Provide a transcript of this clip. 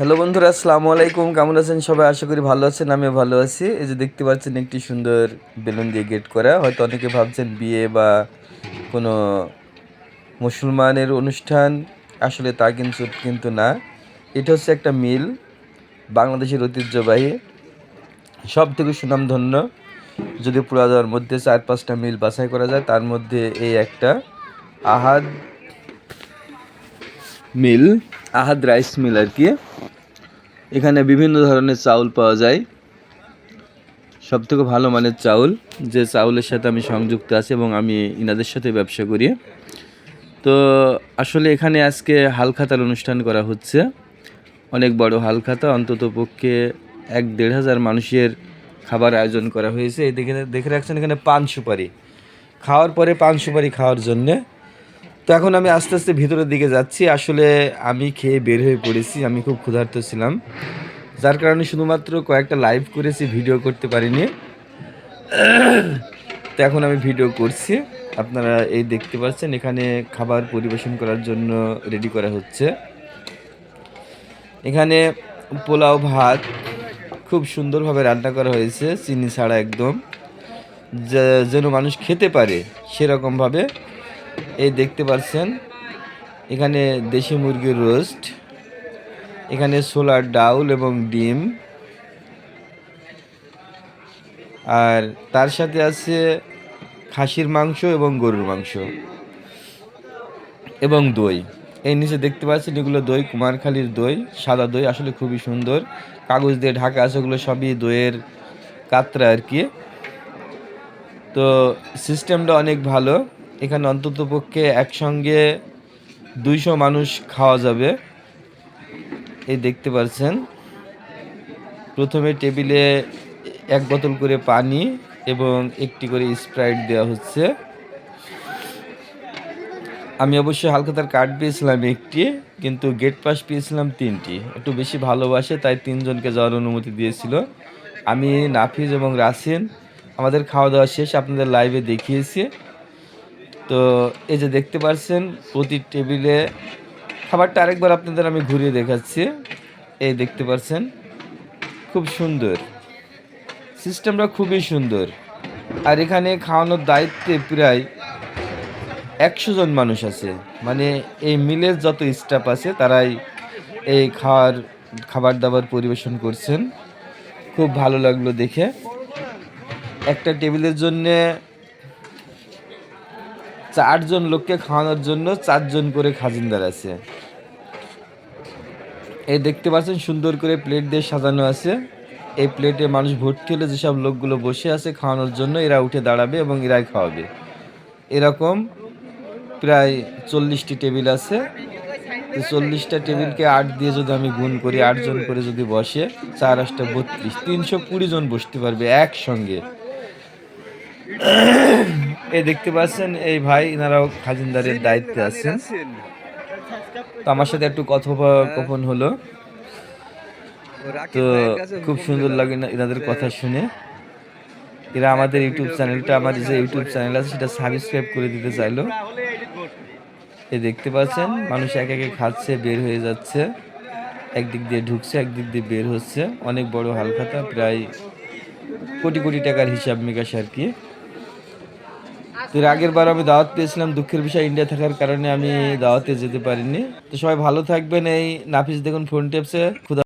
Hello বন্ধুরা, আসসালামু আলাইকুম। কেমন আছেন সবাই? আশা করি ভালো আছেন। আমিও ভালো আছি। এই যে দেখতে পাচ্ছেন একটি সুন্দর বেলুন দিয়ে গেট করা। হয়তো অনেকে ভাবছেন বিয়ে বা কোনো মুসলমানের অনুষ্ঠান, আসলে তা কিন্তু না। এটা হচ্ছে একটা মিল, বাংলাদেশের ঐতিহ্যবাহী সব থেকে সুনামধন্য। যদি পুরাদোয়ার মধ্যে 4-5টা মিল বাছাই করা যায়, তার মধ্যে এই একটা আহাদ মিল, আহাদ রাইস মিল আর কি। এখানে বিভিন্ন ধরনের চাউল পাওয়া যায়, সবথেকে ভালো মানের চাউল, যে চাউলের সাথে আমি সংযুক্ত আছি এবং আমি ইনাদের সাথে ব্যবসা করি। তো আসলে এখানে আজকে হালখাতার অনুষ্ঠান করা হচ্ছে, অনেক বড় হালখাতা, অন্তত পক্ষে 1-1.5 হাজার মানুষের খাবার আয়োজন করা হয়েছে। এই দেখে রাখছেন এখানে পান সুপারি খাওয়ার পরে, পান সুপারি খাওয়ার জন্যে। তো এখন আমি আস্তে আস্তে ভিতরের দিকে যাচ্ছি। আসলে আমি খেয়ে বের হয়ে পড়েছি, আমি খুব ক্ষুধার্ত ছিলাম, যার কারণে শুধুমাত্র কয়েকটা লাইভ করেছি, ভিডিও করতে পারিনি। তো এখন আমি ভিডিও করছি, আপনারা এই দেখতে পাচ্ছেন এখানে খাবার পরিবেশন করার জন্য রেডি করা হচ্ছে। এখানে পোলাও ভাত খুব সুন্দরভাবে রান্না করা হয়েছে, চিনি ছাড়া, একদম যেন মানুষ খেতে পারে সেরকমভাবে। এই দেখতে পাচ্ছেন এখানে দেশি মুরগির রোস্ট, এখানে ছোলার ডাউল এবং ডিম, আর তার সাথে আছে খাসির মাংস এবং গরুর মাংস এবং দই। এই নিচে দেখতে পাচ্ছেন এগুলো দই, কুমারখালীর দই, সাদা দই, আসলে খুবই সুন্দর, কাগজ দিয়ে ঢাকা আছে, ওগুলো সবই দইয়ের কাতরা আর কি। তো সিস্টেমটা অনেক ভালো, এখানে অন্তত পক্ষে একসঙ্গে 200 মানুষ খাওয়া যাবে। এই দেখতে পাচ্ছেন প্রথমে টেবিলে 1 বোতল করে পানি এবং একটি করে স্প্রাইট দেওয়া হচ্ছে। আমি অবশ্যই হালখাতার কার্ড পেয়েছিলাম একটি, কিন্তু গেট পাস পেয়েছিলাম 3টি। একটু বেশি ভালোবাসে তাই 3জনকে যাওয়ার অনুমতি দিয়েছিল। আমি, নাফিজ এবং রাসিন। আমাদের খাওয়া দাওয়া শেষ, আপনাদের লাইভে দেখিয়েছি। তো এই যে দেখতে পাচ্ছেন প্রতি টেবিলে খাবারটা, আরেকবার আপনাদের আমি ঘুরিয়ে দেখাচ্ছি। এই দেখতে পাচ্ছেন খুব সুন্দর, সিস্টেমটা খুবই সুন্দর। আর এখানে খাওয়ানোর দায়িত্বে প্রায় 100 জন মানুষ আছে, মানে এই মিলের যত স্টাফ আছে তারাই এই খাবার দাবার পরিবেশন করছেন। খুব ভালো লাগলো দেখে। একটা টেবিলের জন্যে 4 জন লোককে খাওয়ানোর জন্য 4 জন করে খাজিনদার আছে। এই দেখতে পাচ্ছেন সুন্দর করে প্লেট দিয়ে সাজানো আছে। এই প্লেটে মানুষ ভর্তি হলে যেসব লোকগুলো বসে আছে খাওয়ানোর জন্য, এরা উঠে দাঁড়াবে এবং এরাই খাওয়াবে। এরকম প্রায় 40টি টেবিল আছে। 40টা টেবিলকে 8 দিয়ে যদি আমি গুণ করি, 8 জন করে যদি বসে, 4 8 32, 320 জন বসতে পারবে একসঙ্গে। এই দেখতে পাচ্ছেন এই ভাই, এনারাও খাজিনদারের দায়িত্বে আছেন। তো আমার সাথে একটু কথোপকথন হলো, তো খুব সুন্দর লাগে না এনাদের কথা শুনে। এরা আমাদের ইউটিউব চ্যানেলটা, আমার যে ইউটিউব চ্যানেল আছে সেটা সাবস্ক্রাইব করে দিতে চাইলো। এই দেখতে পাচ্ছেন মানুষ একে একে খাচ্ছে, বের হয়ে যাচ্ছে, একদিক দিয়ে ঢুকছে, একদিক দিয়ে বের হচ্ছে। অনেক বড় হালখাতা, প্রায় কোটি কোটি টাকার হিসাব নিকাশ আর কি। তো এর আগের বার আমি দাওয়াত পেয়েছিলাম, দুঃখের বিষয় ইন্ডিয়া থাকার কারণে আমি দাওয়াতে যেতে পারিনি। তো সবাই ভালো থাকবেন। এই নাফিস দেখুন ফোন টেপছে।